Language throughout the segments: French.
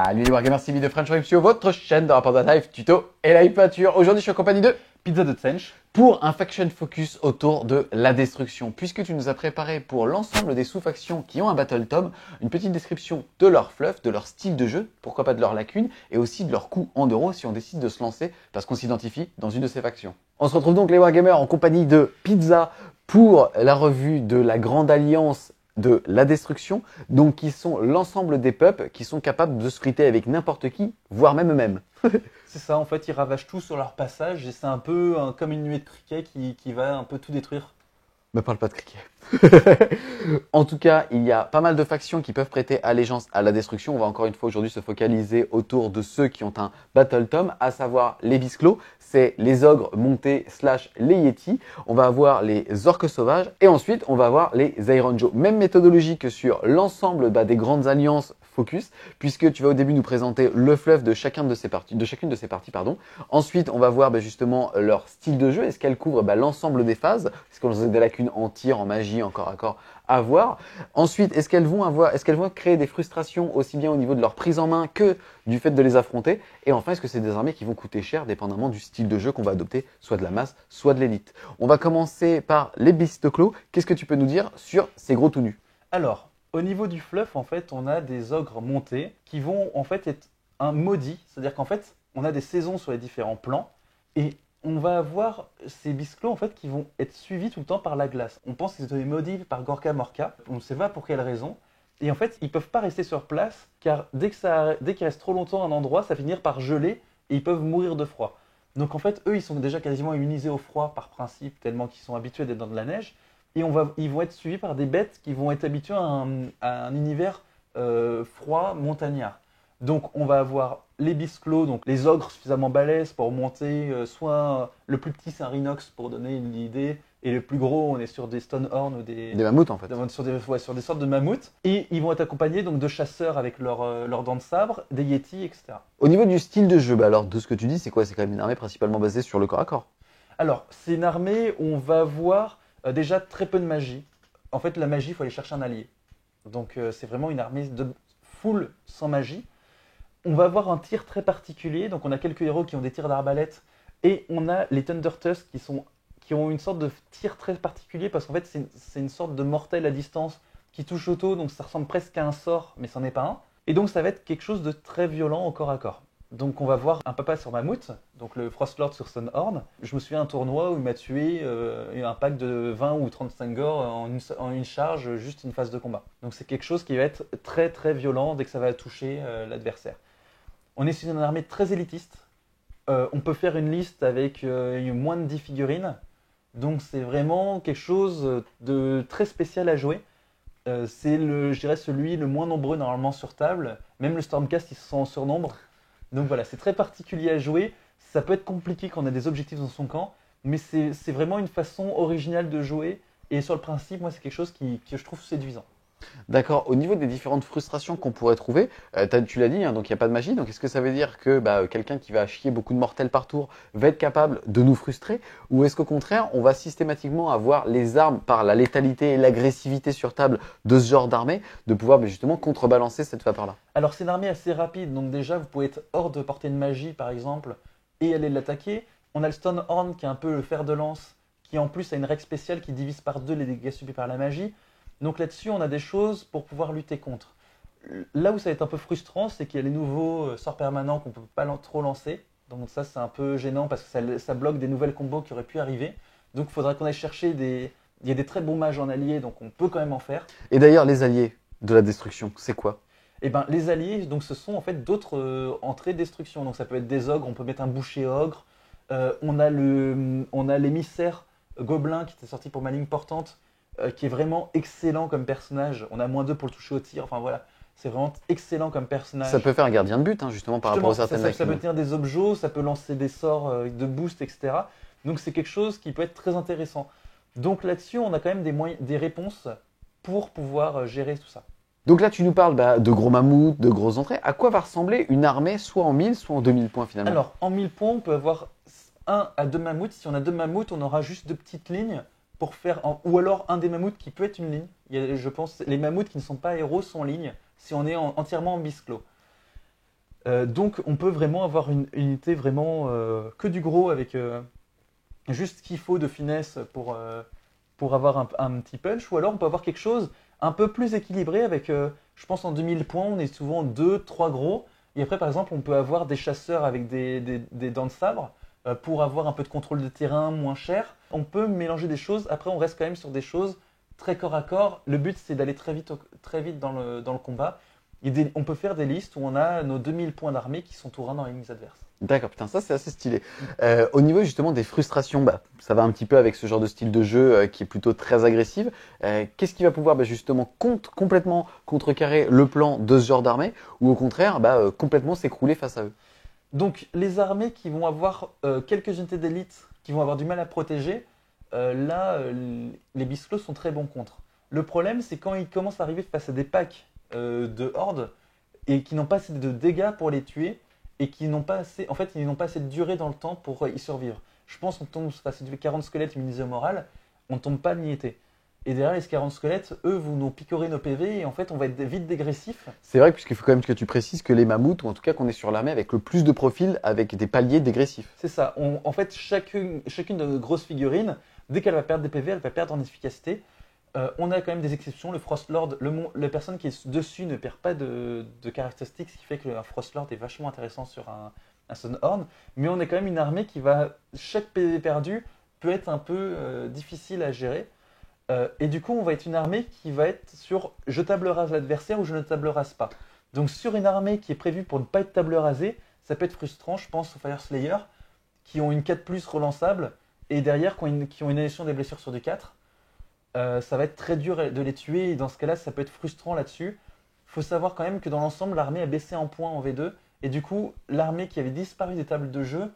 Salut les Wargamers, c'est Mid de French Review, votre chaîne de rapport de live, tuto et live peinture. Aujourd'hui, je suis en compagnie de Pizza de Tsench pour un faction focus autour de la destruction, puisque tu nous as préparé pour l'ensemble des sous-factions qui ont un Battle Tome, une petite description de leur fluff, de leur style de jeu, pourquoi pas de leurs lacunes, et aussi de leur coût en euros si on décide de se lancer parce qu'on s'identifie dans une de ces factions. On se retrouve donc les Wargamers en compagnie de Pizza pour la revue de la Grande Alliance de la destruction, donc qui sont l'ensemble des peuples qui sont capables de se friter avec n'importe qui, voire même eux-mêmes. C'est ça, en fait, ils ravagent tout sur leur passage et c'est un peu comme une nuée de criquets qui va un peu tout détruire. Me parle pas de cricket. En tout cas, il y a pas mal de factions qui peuvent prêter allégeance à la destruction. On va encore une fois aujourd'hui se focaliser autour de ceux qui ont un Battle Tome, à savoir les Bisclos, c'est les ogres montés / les Yétis. On va avoir les orques sauvages et ensuite on va avoir les Iron Joe. Même méthodologie que sur l'ensemble des grandes alliances focus, puisque tu vas au début nous présenter le fluff de chacune de ces parties. Ensuite, on va voir justement leur style de jeu. Est-ce qu'elle couvre l'ensemble des phases? Est-ce qu'on a des lacunes en tir, en magie, en corps à corps à voir? Ensuite, est-ce qu'elles vont créer des frustrations aussi bien au niveau de leur prise en main que du fait de les affronter? Et enfin, est-ce que c'est des armées qui vont coûter cher dépendamment du style de jeu qu'on va adopter, soit de la masse, soit de l'élite? On va commencer par les Bistoclos. Qu'est-ce que tu peux nous dire sur ces gros tout nus? Alors, au niveau du fluff, en fait, on a des ogres montés qui vont en fait être un maudit. C'est-à-dire qu'en fait, on a des saisons sur les différents plans et on va avoir ces bisclos en fait qui vont être suivis tout le temps par la glace. On pense qu'ils ont été maudits par Gorka Morka. On ne sait pas pour quelle raison. Et en fait, ils peuvent pas rester sur place car dès qu'ils restent trop longtemps à un endroit, ça finit par geler et ils peuvent mourir de froid. Donc en fait, eux, ils sont déjà quasiment immunisés au froid par principe, tellement qu'ils sont habitués d'être dans de la neige. Et ils vont être suivis par des bêtes qui vont être habituées à un univers froid, montagnard. Donc on va avoir les bisclos, donc les ogres suffisamment balèzes pour monter, soit le plus petit c'est un rhinox pour donner une idée, et le plus gros on est sur des stonehorn ou Des mammouths en fait. sur des sortes de mammouths. Et ils vont être accompagnés donc de chasseurs avec leurs dents de sabre, des yétis, etc. Au niveau du style de jeu, alors de ce que tu dis, c'est quoi? C'est quand même une armée principalement basée sur le corps à corps. Alors c'est une armée où on va avoir déjà très peu de magie. En fait la magie il faut aller chercher un allié. Donc c'est vraiment une armée de full sans magie. On va avoir un tir très particulier, donc on a quelques héros qui ont des tirs d'arbalète et on a les Thunder Tusk qui ont une sorte de tir très particulier parce qu'en fait c'est une sorte de mortel à distance qui touche auto, donc ça ressemble presque à un sort mais c'en est pas un. Et donc ça va être quelque chose de très violent au corps à corps. Donc on va voir un papa sur Mammouth, donc le Frostlord sur Stonehorn. Je me souviens d'un tournoi où il m'a tué un pack de 20 ou 35 gore en une charge, juste une phase de combat. Donc c'est quelque chose qui va être très très violent dès que ça va toucher l'adversaire. On est sur une armée très élitiste. On peut faire une liste avec moins de 10 figurines. Donc c'est vraiment quelque chose de très spécial à jouer. C'est je dirais celui le moins nombreux normalement sur table. Même le Stormcast, ils sont en surnombre. Donc voilà, c'est très particulier à jouer. Ça peut être compliqué quand on a des objectifs dans son camp. Mais c'est vraiment une façon originale de jouer. Et sur le principe, moi, c'est quelque chose que je trouve séduisant. D'accord. Au niveau des différentes frustrations qu'on pourrait trouver, tu l'as dit, hein, donc il n'y a pas de magie. Donc est-ce que ça veut dire que quelqu'un qui va chier beaucoup de mortels par tour va être capable de nous frustrer? Ou est-ce qu'au contraire, on va systématiquement avoir les armes par la létalité et l'agressivité sur table de ce genre d'armée, de pouvoir justement contrebalancer cette vapeur-là? Alors c'est une armée assez rapide, donc déjà vous pouvez être hors de portée de magie par exemple et aller l'attaquer. On a le Stonehorn qui est un peu le fer de lance, qui en plus a une règle spéciale qui divise par deux les dégâts subis par la magie. Donc là-dessus, on a des choses pour pouvoir lutter contre. Là où ça va être un peu frustrant, c'est qu'il y a les nouveaux sorts permanents qu'on ne peut pas trop lancer. Donc ça, c'est un peu gênant parce que ça bloque des nouvelles combos qui auraient pu arriver. Donc il faudra qu'on aille chercher Il y a des très bons mages en alliés, donc on peut quand même en faire. Et d'ailleurs, les alliés de la destruction, c'est quoi? Eh ben, les alliés, donc, ce sont en fait d'autres entrées de destruction. Donc ça peut être des ogres, on peut mettre un boucher ogre. On a l'émissaire gobelin qui était sorti pour ma ligne portante. Qui est vraiment excellent comme personnage. On a -2 pour le toucher au tir. Enfin voilà, c'est vraiment excellent comme personnage. Ça peut faire un gardien de but, hein, justement, par rapport à certaines ça peut tenir des objets, ça peut lancer des sorts de boost, etc. Donc c'est quelque chose qui peut être très intéressant. Donc là-dessus, on a quand même des réponses pour pouvoir gérer tout ça. Donc là, tu nous parles de gros mammouths, de grosses entrées. À quoi va ressembler une armée, soit en 1000, soit en 2000 points finalement? Alors, en 1000 points, on peut avoir 1 à 2 mammouths. Si on a 2 mammouths, on aura juste 2 petites lignes pour faire. Ou alors un des mammouths qui peut être une ligne. Je pense les mammouths qui ne sont pas héros sont en ligne si on est entièrement en bisclos. Donc on peut vraiment avoir une unité vraiment que du gros avec juste ce qu'il faut de finesse pour avoir un petit punch. Ou alors on peut avoir quelque chose un peu plus équilibré avec, je pense en 2000 points, on est souvent 2, 3 gros. Et après par exemple on peut avoir des chasseurs avec des dents de sabre pour avoir un peu de contrôle de terrain moins cher. On peut mélanger des choses, après on reste quand même sur des choses très corps à corps. Le but c'est d'aller très vite dans le combat. On peut faire des listes où on a nos 2000 points d'armée qui sont tout 1 dans les lignes adverses. D'accord, putain, ça c'est assez stylé. Au niveau justement des frustrations, bah, ça va un petit peu avec ce genre de style de jeu qui est plutôt très agressif. Qu'est-ce qui va pouvoir bah, justement complètement contrecarrer le plan de ce genre d'armée ou au contraire bah, complètement s'écrouler face à eux? Donc les armées qui vont avoir quelques unités d'élite qui vont avoir du mal à protéger, les Bisclos sont très bons contre. Le problème c'est quand ils commencent à arriver face à des packs de hordes et qui n'ont pas assez de dégâts pour les tuer et qui n'ont pas assez, en fait, ils n'ont pas assez de durée dans le temps pour y survivre. Je pense qu'on tombe face à du 40 squelettes immunisés au moral, on tombe pas de niété. Et derrière les 40 squelettes, eux, vont nous picorer nos PV et en fait, on va être vite dégressif. C'est vrai puisqu'il faut quand même que tu précises que les mammouths, ou en tout cas qu'on est sur l'armée avec le plus de profils avec des paliers dégressifs. C'est ça. En fait, chacune de nos grosses figurines, dès qu'elle va perdre des PV, elle va perdre en efficacité. On a quand même des exceptions. Le Frostlord, la personne qui est dessus ne perd pas de caractéristiques, ce qui fait que le Frostlord est vachement intéressant sur un Sunhorn. Mais on est quand même une armée qui va. Chaque PV perdu peut être un peu difficile à gérer. Et du coup, on va être une armée qui va être sur je table rase l'adversaire ou je ne table rase pas. Donc, sur une armée qui est prévue pour ne pas être table rasée, ça peut être frustrant. Je pense aux Fire Slayer qui ont une 4+ relançable et derrière qui ont une annulation des blessures sur du 4. Ça va être très dur de les tuer et dans ce cas-là, ça peut être frustrant là-dessus. Il faut savoir quand même que dans l'ensemble, l'armée a baissé en points en V2 et du coup, l'armée qui avait disparu des tables de jeu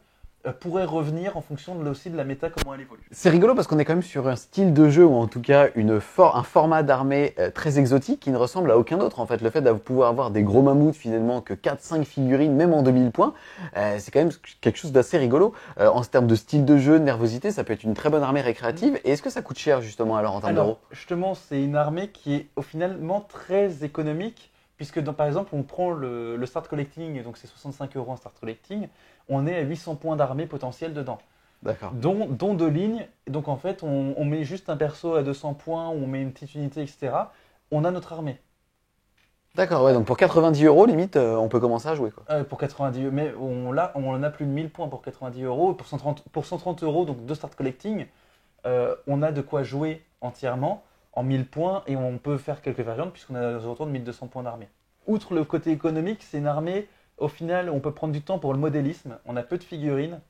pourrait revenir en fonction aussi de la méta, comment elle évolue. C'est rigolo parce qu'on est quand même sur un style de jeu ou en tout cas un format d'armée très exotique qui ne ressemble à aucun autre. En fait, le fait de pouvoir avoir des gros mammouths finalement que 4-5 figurines, même en 2000 points, c'est quand même quelque chose d'assez rigolo. En termes de style de jeu, de nervosité, ça peut être une très bonne armée récréative. Et est-ce que ça coûte cher justement alors en termes d'euros? Justement, c'est une armée qui est finalement très économique. Puisque par exemple, on prend le start collecting, donc c'est 65 € en start collecting, on est à 800 points d'armée potentiels dedans. D'accord. Dont 2 lignes. Donc en fait, on met juste un perso à 200 points, on met une petite unité, etc. On a notre armée. D'accord, ouais, donc pour 90 € limite, on peut commencer à jouer quoi. Pour 90 €, mais on a plus de 1000 points pour 90 €. Pour 130 €, donc 2 start collecting, on a de quoi jouer entièrement en 1000 points et on peut faire quelques variantes puisqu'on a aux alentours de 1200 points d'armée. Outre le côté économique, c'est une armée, au final, on peut prendre du temps pour le modélisme, on a peu de figurines,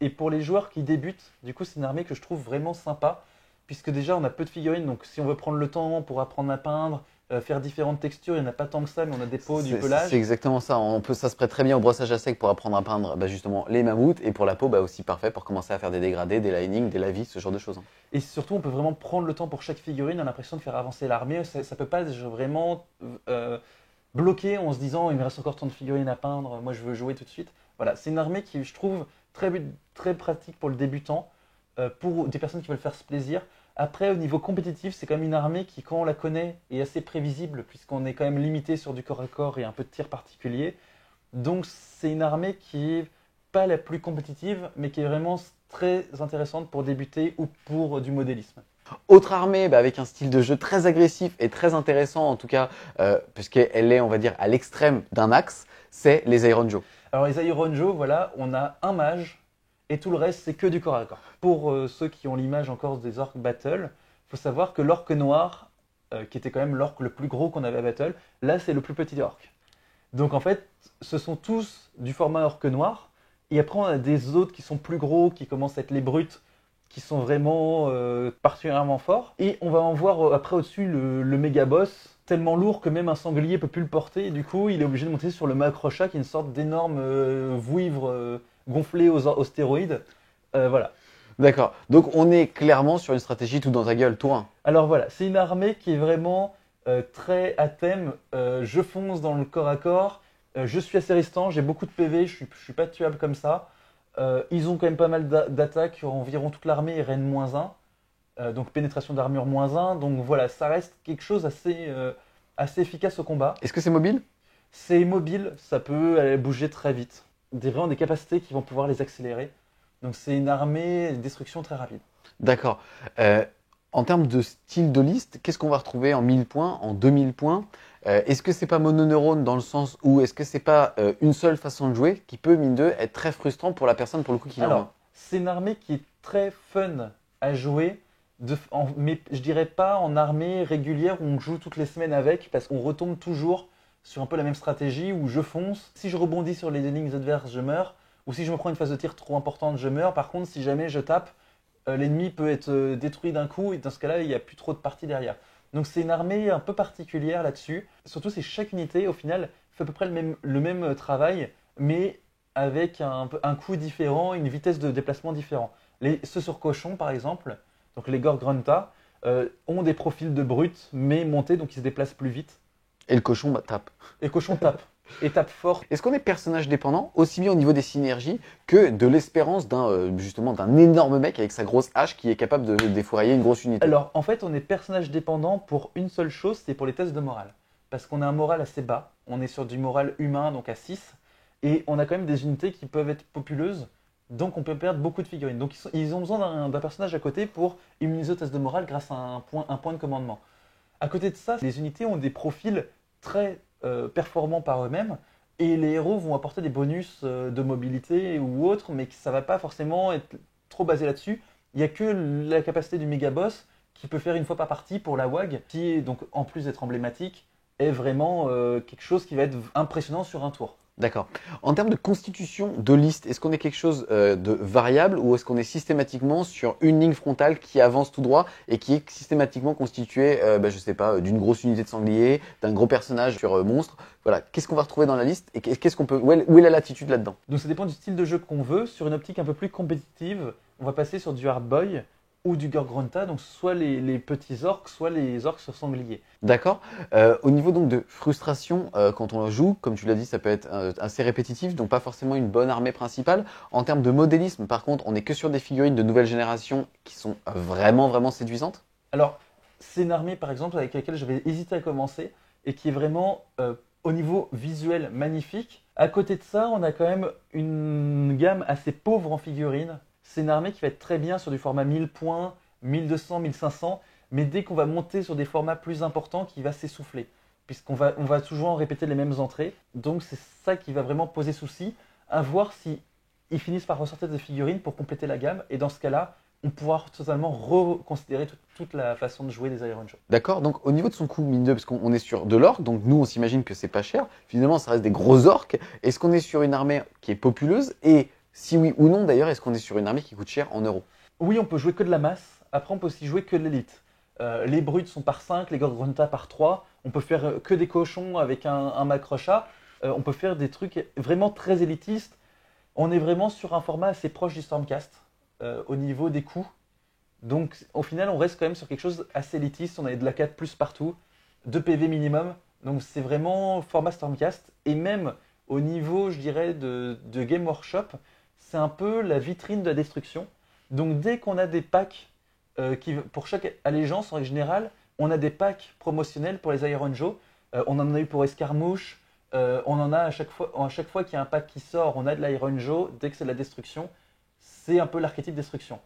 et pour les joueurs qui débutent, du coup c'est une armée que je trouve vraiment sympa, puisque déjà on a peu de figurines, donc si on veut prendre le temps pour apprendre à peindre, faire différentes textures, il n'y en a pas tant que ça, mais on a des peaux, du pelage. C'est exactement ça. Ça se prête très bien au brossage à sec pour apprendre à peindre bah, justement les mammouths et pour la peau bah, aussi parfait pour commencer à faire des dégradés, des linings, des lavis, ce genre de choses. Et surtout, on peut vraiment prendre le temps pour chaque figurine, on a l'impression de faire avancer l'armée. Ça peut pas vraiment bloquer en se disant il me reste encore tant de figurines à peindre, moi je veux jouer tout de suite. Voilà, c'est une armée qui je trouve très pratique pour le débutant, pour des personnes qui veulent faire ce plaisir. Après, au niveau compétitif, c'est quand même une armée qui, quand on la connaît, est assez prévisible, puisqu'on est quand même limité sur du corps à corps et un peu de tir particulier. Donc c'est une armée qui est pas la plus compétitive, mais qui est vraiment très intéressante pour débuter ou pour du modélisme. Autre armée bah, avec un style de jeu très agressif et très intéressant en tout cas, puisqu'elle est on va dire à l'extrême d'un axe, c'est les Iron Joe. Alors les Iron Joe, voilà, on a un mage et tout le reste c'est que du corps à corps. Pour ceux qui ont l'image encore des orques battle, il faut savoir que l'orque noir, qui était quand même l'orque le plus gros qu'on avait à battle, là c'est le plus petit orque. Donc en fait, ce sont tous du format orque noir. Et après on a des autres qui sont plus gros, qui commencent à être les brutes, qui sont vraiment particulièrement forts. Et on va en voir après au-dessus le méga boss, tellement lourd que même un sanglier peut plus le porter. Et du coup, il est obligé de monter sur le macrochat, qui est une sorte d'énorme vouivre gonflé aux stéroïdes. Voilà. D'accord. Donc on est clairement sur une stratégie tout dans ta gueule, tour 1. Alors voilà, c'est une armée qui est vraiment très à thème. Je fonce dans le corps à corps. Je suis assez résistant, j'ai beaucoup de PV, je suis pas tuable comme ça. Ils ont quand même pas mal d'attaques, environ toute l'armée est Reine -1, donc pénétration d'armure -1. Donc voilà, ça reste quelque chose assez efficace au combat. Est-ce que c'est mobile? C'est mobile, ça peut aller bouger très vite. Vraiment des capacités qui vont pouvoir les accélérer. Donc c'est une armée de destruction très rapide. D'accord. Euh, En termes de style de liste, qu'est-ce qu'on va retrouver en 1000 points, en 2000 points? Est-ce que c'est pas mononeurone dans le sens où est-ce que c'est pas une seule façon de jouer qui peut, mine de, être très frustrant pour la personne pour le coup qui l'a en main? Alors, c'est une armée qui est très fun à jouer, mais je dirais pas en armée régulière où on joue toutes les semaines avec, parce qu'on retombe toujours sur un peu la même stratégie où je fonce. Si je rebondis sur les lignes adverses, je meurs. Ou si je me prends une phase de tir trop importante, je meurs. Par contre, si jamais je tape, l'ennemi peut être détruit d'un coup, et dans ce cas-là, il n'y a plus trop de parties derrière. Donc c'est une armée un peu particulière là-dessus. Surtout, c'est chaque unité, au final, fait à peu près le même travail, mais avec un coût différent, une vitesse de déplacement différent. Ceux sur cochon, par exemple, donc les Gorgrunta, ont des profils de brutes, mais montés, donc ils se déplacent plus vite. Et le cochon bah, tape. Et cochon tape, et tape fort. Est-ce qu'on est personnage dépendant, aussi bien au niveau des synergies que de l'espérance justement d'un énorme mec avec sa grosse hache qui est capable de défourailler une grosse unité? Alors, en fait, on est personnage dépendant pour une seule chose, c'est pour les tests de morale. Parce qu'on a un moral assez bas, on est sur du moral humain, donc à 6, et on a quand même des unités qui peuvent être populeuses, donc on peut perdre beaucoup de figurines. Donc ils ont besoin d'un personnage à côté pour immuniser au test de morale grâce à un point de commandement. À côté de ça, les unités ont des profils très performants par eux-mêmes, et les héros vont apporter des bonus de mobilité ou autres, mais ça ne va pas forcément être trop basé là-dessus. Il n'y a que la capacité du méga boss qui peut faire une fois par partie pour la WAG, qui est donc en plus d'être emblématique, est vraiment quelque chose qui va être impressionnant sur un tour. D'accord. En termes de constitution de liste, est-ce qu'on est quelque chose de variable ou est-ce qu'on est systématiquement sur une ligne frontale qui avance tout droit et qui est systématiquement constituée, je sais pas, d'une grosse unité de sanglier, d'un gros personnage sur monstre? Voilà. Qu'est-ce qu'on va retrouver dans la liste et qu'est-ce qu'on peut, où est la latitude là-dedans? Donc ça dépend du style de jeu qu'on veut. Sur une optique un peu plus compétitive, on va passer sur du Hard Boy ou du Gorgrunta, donc soit les petits orques, soit les orques sur sanglier. D'accord. Au niveau donc de frustration, quand on joue, comme tu l'as dit, ça peut être assez répétitif, donc pas forcément une bonne armée principale. En termes de modélisme, par contre, on n'est que sur des figurines de nouvelle génération qui sont vraiment, vraiment séduisantes. Alors, c'est une armée par exemple avec laquelle j'avais hésité à commencer et qui est vraiment au niveau visuel magnifique. À côté de ça, on a quand même une gamme assez pauvre en figurines. C'est une armée qui va être très bien sur du format 1000 points, 1200, 1500, mais dès qu'on va monter sur des formats plus importants, qui va s'essouffler, puisqu'on va toujours répéter les mêmes entrées. Donc c'est ça qui va vraiment poser souci, à voir si ils finissent par ressortir des figurines pour compléter la gamme, et dans ce cas-là, on pourra totalement reconsidérer toute la façon de jouer des Iron Joe. D'accord. Donc au niveau de son coût, mine de, parce qu'on est sur de l'orque, donc nous on s'imagine que c'est pas cher. Finalement, ça reste des gros orques. Est-ce qu'on est sur une armée qui est populeuse et si oui ou non d'ailleurs, est-ce qu'on est sur une armée qui coûte cher en euros? Oui, on peut jouer que de la masse, après on peut aussi jouer que de l'élite. Les brutes sont par 5, les Gorgrunta par 3. On peut faire que des cochons avec un macrochat. On peut faire des trucs vraiment très élitistes. On est vraiment sur un format assez proche du Stormcast au niveau des coûts. Donc au final, on reste quand même sur quelque chose assez élitiste. On a de la 4 plus partout, 2 PV minimum. Donc c'est vraiment format Stormcast. Et même au niveau, je dirais, de Game Workshop, c'est un peu la vitrine de la destruction. Donc dès qu'on a des packs, pour chaque allégeance en règle générale, on a des packs promotionnels pour les Iron Joe. On en a eu pour Escarmouche. On en a à chaque fois qu'il y a un pack qui sort, on a de l'Iron Joe. Dès que c'est de la destruction, c'est un peu l'archétype destruction.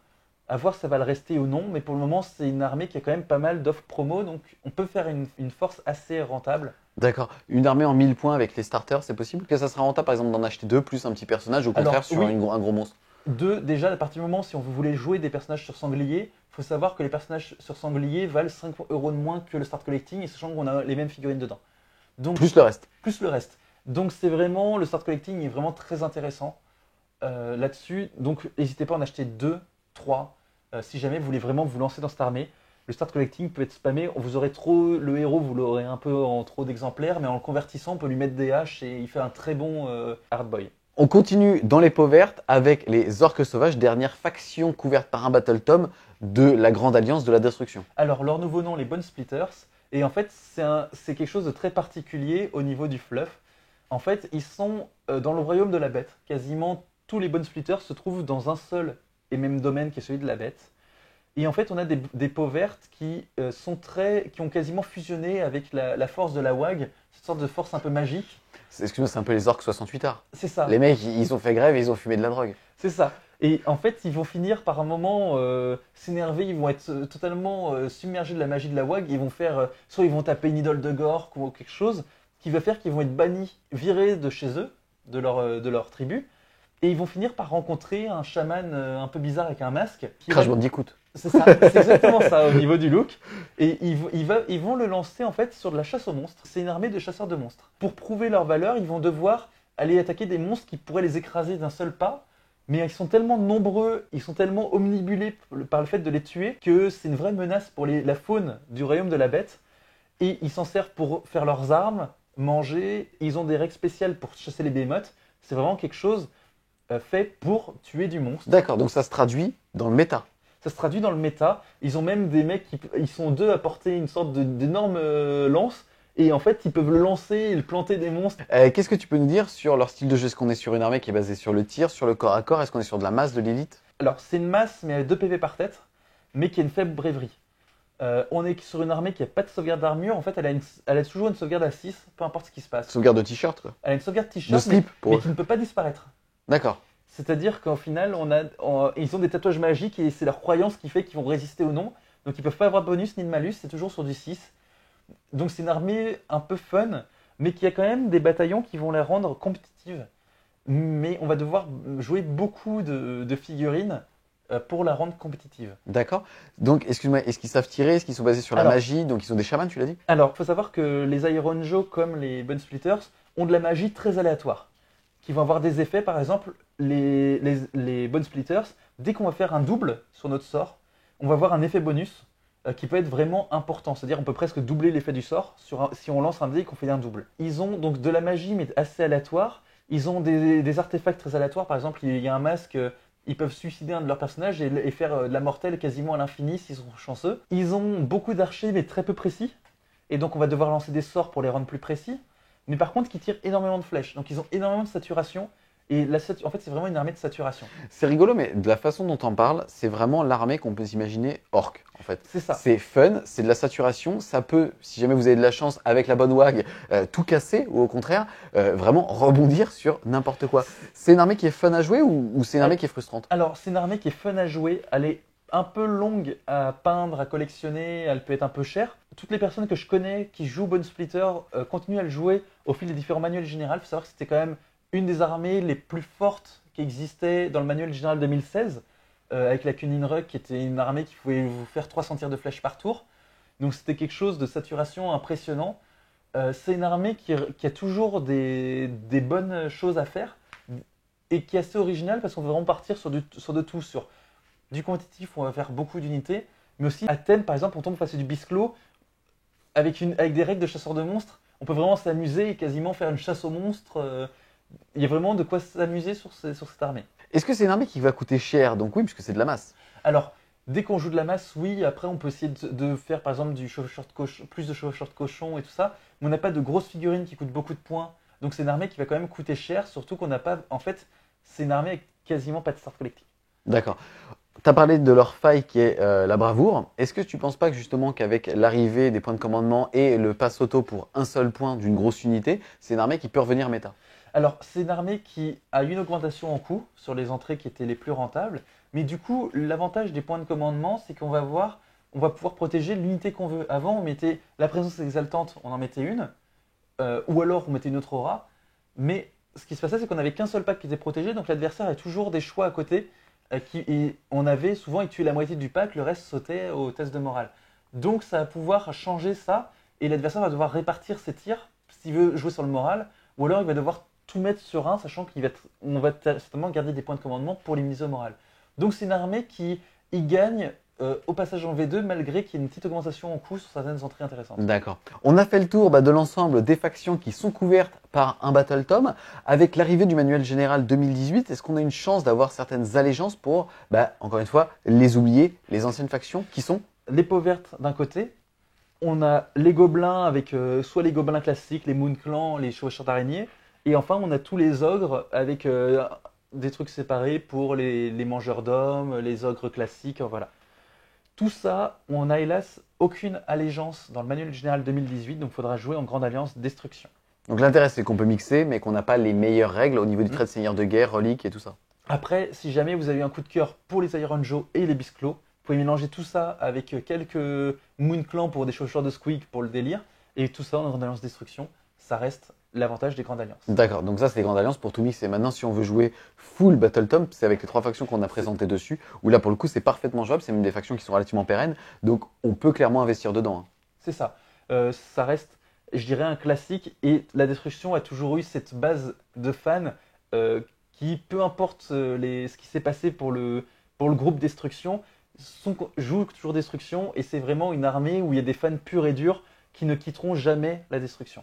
À voir si ça va le rester ou non, mais pour le moment, c'est une armée qui a quand même pas mal d'offres promo, donc on peut faire une force assez rentable. D'accord. Une armée en 1000 points avec les starters, c'est possible que ça sera rentable par exemple d'en acheter deux plus un petit personnage, au Alors, contraire sur oui, un gros monstre? déjà, à partir du moment, si on voulait jouer des personnages sur sanglier, il faut savoir que les personnages sur sanglier valent 5 euros de moins que le start collecting, et sachant qu'on a les mêmes figurines dedans. Donc, Plus le reste. plus le reste. Donc c'est vraiment, le start collecting est vraiment très intéressant là-dessus. Donc n'hésitez pas à en acheter 2, 3, si jamais vous voulez vraiment vous lancer dans cette armée. Le start collecting peut être spammé, vous aurez trop, le héros vous l'aurez un peu en trop d'exemplaires, mais en le convertissant on peut lui mettre des haches et il fait un très bon hard boy. On continue dans les peaux vertes avec les orques sauvages, dernière faction couverte par un battle tome de la Grande Alliance de la Destruction. Alors leur nouveau nom, les Bone Splitters, et en fait c'est quelque chose de très particulier au niveau du fluff. En fait, ils sont dans le royaume de la bête. Quasiment tous les Bone Splitters se trouvent dans un seul et même domaine qui est celui de la bête. Et en fait, on a des peaux vertes qui ont quasiment fusionné avec la force de la WAG, cette sorte de force un peu magique. Excuse-moi, c'est un peu les orques 68 arts. C'est ça. Les mecs, ils ont fait grève et ils ont fumé de la drogue. C'est ça. Et en fait, ils vont finir par un moment s'énerver, ils vont être totalement submergés de la magie de la WAG, ils vont faire, soit ils vont taper une idole de Gork ou quelque chose, qui va faire qu'ils vont être bannis, virés de chez eux, de leur tribu, et ils vont finir par rencontrer un chaman un peu bizarre avec un masque. Crash Bandicoot. C'est ça, c'est exactement ça au niveau du look. Et ils vont le lancer en fait sur de la chasse aux monstres. C'est une armée de chasseurs de monstres. Pour prouver leur valeur, ils vont devoir aller attaquer des monstres qui pourraient les écraser d'un seul pas. Mais ils sont tellement nombreux, ils sont tellement omnibulés par le fait de les tuer que c'est une vraie menace pour la faune du royaume de la bête. Et ils s'en servent pour faire leurs armes, manger. Ils ont des règles spéciales pour chasser les behemoths. C'est vraiment quelque chose fait pour tuer du monstre. D'accord, donc ça se traduit dans le méta. Ça se traduit dans le méta. Ils ont même des mecs ils sont deux à porter une sorte d'énorme lance. Et en fait, ils peuvent le lancer et le planter des monstres. Qu'est-ce que tu peux nous dire sur leur style de jeu? Est-ce qu'on est sur une armée qui est basée sur le tir, sur le corps à corps? Est-ce qu'on est sur de la masse, de l'élite? Alors, c'est une masse, mais avec 2 PV par tête, mais qui a une faible braverie. On est sur une armée qui n'a pas de sauvegarde d'armure. En fait, elle a toujours une sauvegarde à 6, peu importe ce qui se passe. Sauvegarde de t-shirt, quoi. Elle a une sauvegarde De t-shirt, slip, pour mais eux. qui ne peut pas disparaître. D'accord. C'est-à-dire qu'au final, ils ont des tatouages magiques et c'est leur croyance qui fait qu'ils vont résister ou non. Donc, ils ne peuvent pas avoir de bonus ni de malus, c'est toujours sur du 6. Donc c'est une armée un peu fun, mais qui a quand même des bataillons qui vont la rendre compétitive. Mais on va devoir jouer beaucoup de figurines pour la rendre compétitive. D'accord. Donc, excuse-moi, est-ce qu'ils savent tirer? Est-ce qu'ils sont basés sur la Alors- magie? Donc, ils ont des chamans, tu l'as dit? Alors, il faut savoir que les Iron Joe, comme les Bone Splitters, ont de la magie très aléatoire, qui vont avoir des effets. Par exemple, les Bone Splitters, dès qu'on va faire un double sur notre sort, on va avoir un effet bonus qui peut être vraiment important. C'est-à-dire on peut presque doubler l'effet du sort si on lance un dé et qu'on fait un double. Ils ont donc de la magie, mais assez aléatoire. Ils ont des artefacts très aléatoires. Par exemple, il y a un masque, ils peuvent suicider un de leurs personnages et faire de la mortelle quasiment à l'infini s'ils sont chanceux. Ils ont beaucoup d'archers, mais très peu précis. Et donc on va devoir lancer des sorts pour les rendre plus précis. Mais par contre, qui tirent énormément de flèches. Donc ils ont énormément de saturation. Et en fait, c'est vraiment une armée de saturation. C'est rigolo, mais de la façon dont on parle, c'est vraiment l'armée qu'on peut s'imaginer orc, en fait. C'est ça. C'est fun, c'est de la saturation. Ça peut, si jamais vous avez de la chance avec la bonne WAG, tout casser ou au contraire, vraiment rebondir sur n'importe quoi. C'est une armée qui est fun à jouer ou c'est une armée qui est frustrante? Alors, c'est une armée qui est fun à jouer. Elle est un peu longue à peindre, à collectionner. Elle peut être un peu chère. Toutes les personnes que je connais qui jouent Bone Splitter continuent à le jouer au fil des différents manuels généraux. Il faut savoir que c'était quand même une des armées les plus fortes qui existait dans le manuel général 2016, avec la Kunin Ruck, qui était une armée qui pouvait vous faire 300 tirs de flèche par tour. Donc c'était quelque chose de saturation impressionnant. C'est une armée qui a toujours des bonnes choses à faire et qui est assez originale parce qu'on va vraiment partir sur de tout. Sur du compétitif, on va faire beaucoup d'unités, mais aussi à thème, par exemple, on tombe face à du Bisclo avec des règles de chasseur de monstres. On peut vraiment s'amuser et quasiment faire une chasse aux monstres. Il y a vraiment de quoi s'amuser sur cette armée. Est-ce que c'est une armée qui va coûter cher? Donc oui, puisque c'est de la masse. Alors, dès qu'on joue de la masse, oui. Après, on peut essayer de faire, par exemple, plus de chevaucheur de cochon et tout ça. Mais on n'a pas de grosses figurines qui coûtent beaucoup de points. Donc, c'est une armée qui va quand même coûter cher. Surtout qu'on n'a pas... En fait, c'est une armée avec quasiment pas de start collectif. D'accord. Tu as parlé de leur faille qui est la bravoure. Est-ce que tu ne penses pas que justement qu'avec l'arrivée des points de commandement et le pass auto pour un seul point d'une grosse unité, c'est une armée qui peut revenir méta? Alors, c'est une armée qui a une augmentation en coût sur les entrées qui étaient les plus rentables. Mais du coup, l'avantage des points de commandement, c'est qu'on va pouvoir protéger l'unité qu'on veut. Avant, on mettait la présence exaltante, on en mettait une. Ou alors, on mettait une autre aura. Mais ce qui se passait, c'est qu'on n'avait qu'un seul pack qui était protégé. Donc, l'adversaire a toujours des choix à côté. On avait souvent, il tuait la moitié du pack, le reste sautait au test de morale. Donc, ça va pouvoir changer ça. Et l'adversaire va devoir répartir ses tirs s'il veut jouer sur le moral. Ou alors, il va devoir tout mettre sur un, sachant qu'on va certainement garder des points de commandement pour les mises au moral. Donc c'est une armée qui y gagne au passage en V2, malgré qu'il y ait une petite augmentation en coût sur certaines entrées intéressantes. D'accord. On a fait le tour de l'ensemble des factions qui sont couvertes par un Battle Tome. Avec l'arrivée du manuel général 2018, est-ce qu'on a une chance d'avoir certaines allégeances pour, encore une fois, les oublier, les anciennes factions qui sont? Les peaux vertes d'un côté, on a les gobelins avec soit les gobelins classiques, les Moon Clans, les chevaucheurs d'araignées. Et enfin, on a tous les ogres avec des trucs séparés pour les mangeurs d'hommes, les ogres classiques, voilà. Tout ça, on n'a hélas aucune allégeance dans le manuel général 2018, donc il faudra jouer en Grande Alliance Destruction. Donc l'intérêt, c'est qu'on peut mixer, mais qu'on n'a pas les meilleures règles au niveau du trait de seigneur de guerre, relique et tout ça. Après, si jamais vous avez un coup de cœur pour les Iron Joe et les Bisclos, vous pouvez mélanger tout ça avec quelques Moon Clan pour des chaussures de Squeak pour le délire, et tout ça en Grande Alliance Destruction, ça reste l'avantage des Grandes Alliances. D'accord, donc ça c'est les grandes alliances pour tout mixer. Maintenant, si on veut jouer full Battle Tom, c'est avec les 3 factions qu'on a présentées dessus, où là pour le coup c'est parfaitement jouable, c'est même des factions qui sont relativement pérennes, donc on peut clairement investir dedans. Hein. C'est ça. Ça reste, je dirais, un classique, et la Destruction a toujours eu cette base de fans qui, peu importe ce qui s'est passé pour le groupe Destruction, jouent toujours Destruction, et c'est vraiment une armée où il y a des fans purs et durs qui ne quitteront jamais la Destruction.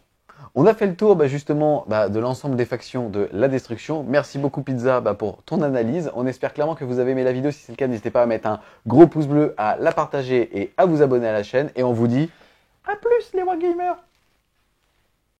On a fait le tour justement de l'ensemble des factions de la destruction. Merci beaucoup Pizza pour ton analyse. On espère clairement que vous avez aimé la vidéo. Si c'est le cas, n'hésitez pas à mettre un gros pouce bleu, à la partager et à vous abonner à la chaîne. Et on vous dit à plus les Wargamers!